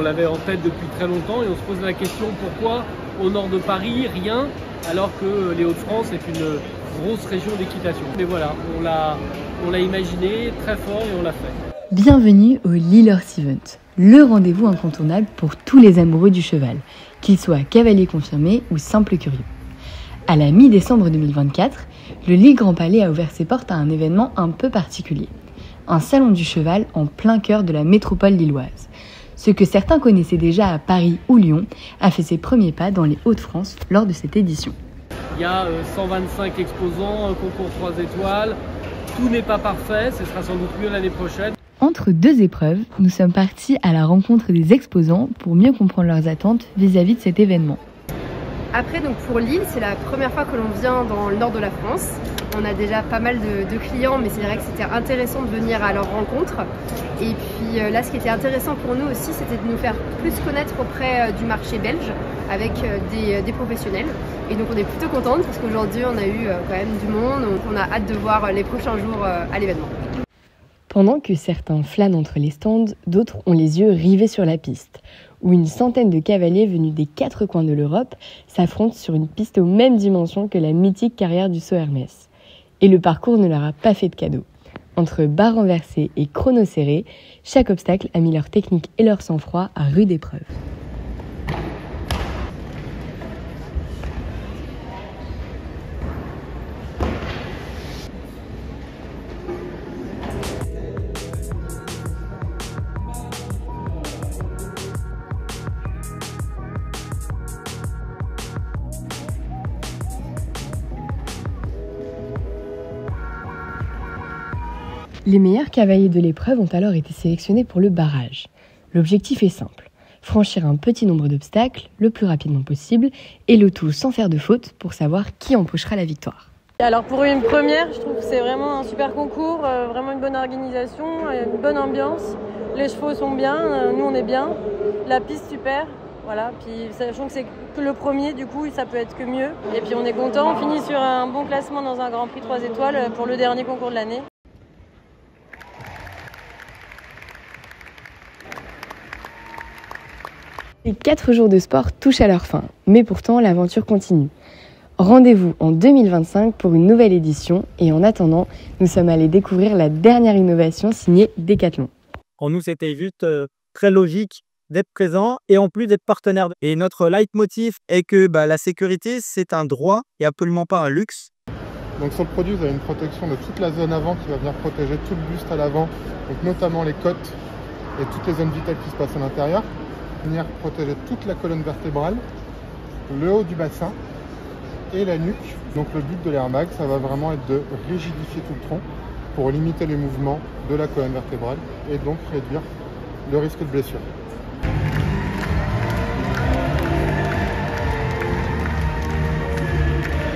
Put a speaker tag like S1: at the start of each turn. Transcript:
S1: l'avait en tête depuis très longtemps et on se pose la question pourquoi au nord de Paris, rien, alors que les Hauts-de-France est une grosse région d'équitation. Mais voilà, on l'a imaginé très fort et on l'a fait.
S2: Bienvenue au Lille Horse Event, le rendez-vous incontournable pour tous les amoureux du cheval, qu'ils soient cavaliers confirmés ou simples curieux. À la mi-décembre 2024, le Lille Grand Palais a ouvert ses portes à un événement un peu particulier. Un salon du cheval en plein cœur de la métropole lilloise. Ce que certains connaissaient déjà à Paris ou Lyon a fait ses premiers pas dans les Hauts-de-France lors de cette édition.
S1: Il y a 125 exposants, un concours 3 étoiles, tout n'est pas parfait, ce sera sans doute mieux l'année prochaine.
S2: Entre deux épreuves, nous sommes partis à la rencontre des exposants pour mieux comprendre leurs attentes vis-à-vis de cet événement.
S3: Après, donc pour Lille, c'est la première fois que l'on vient dans le nord de la France. On a déjà pas mal de clients, mais c'est vrai que c'était intéressant de venir à leur rencontre. Et puis là, ce qui était intéressant pour nous aussi, c'était de nous faire plus connaître auprès du marché belge avec des professionnels. Et donc on est plutôt contente parce qu'aujourd'hui, on a eu quand même du monde. Donc on a hâte de voir les prochains jours à l'événement.
S2: Pendant que certains flânent entre les stands, d'autres ont les yeux rivés sur la piste, où une centaine de cavaliers venus des 4 coins de l'Europe s'affrontent sur une piste aux mêmes dimensions que la mythique carrière du Saut Hermès. Et le parcours ne leur a pas fait de cadeau. Entre barres renversées et chronos serrés, chaque obstacle a mis leur technique et leur sang-froid à rude épreuve. Les meilleurs cavaliers de l'épreuve ont alors été sélectionnés pour le barrage. L'objectif est simple, franchir un petit nombre d'obstacles le plus rapidement possible et le tout sans faire de faute pour savoir qui empochera la victoire.
S4: Alors pour une première, je trouve que c'est vraiment un super concours, vraiment une bonne organisation, une bonne ambiance. Les chevaux sont bien, nous on est bien, la piste super. Voilà, puis sachant que c'est que le premier, du coup, ça peut être que mieux. Et puis on est content, on finit sur un bon classement dans un Grand Prix 3 étoiles pour le dernier concours de l'année.
S2: Les 4 jours de sport touchent à leur fin, mais pourtant l'aventure continue. Rendez-vous en 2025 pour une nouvelle édition et en attendant, nous sommes allés découvrir la dernière innovation signée Decathlon.
S5: Pour nous, c'était juste très logique d'être présent et en plus d'être partenaire. Et notre leitmotiv est que la sécurité, c'est un droit et absolument pas un luxe.
S6: Donc sur le produit, vous avez une protection de toute la zone avant qui va venir protéger tout le buste à l'avant, donc notamment les côtes et toutes les zones vitales qui se passent à l'intérieur. Venir protéger toute la colonne vertébrale, le haut du bassin et la nuque. Donc le but de l'airbag, ça va vraiment être de rigidifier tout le tronc pour limiter les mouvements de la colonne vertébrale et donc réduire le risque de blessure.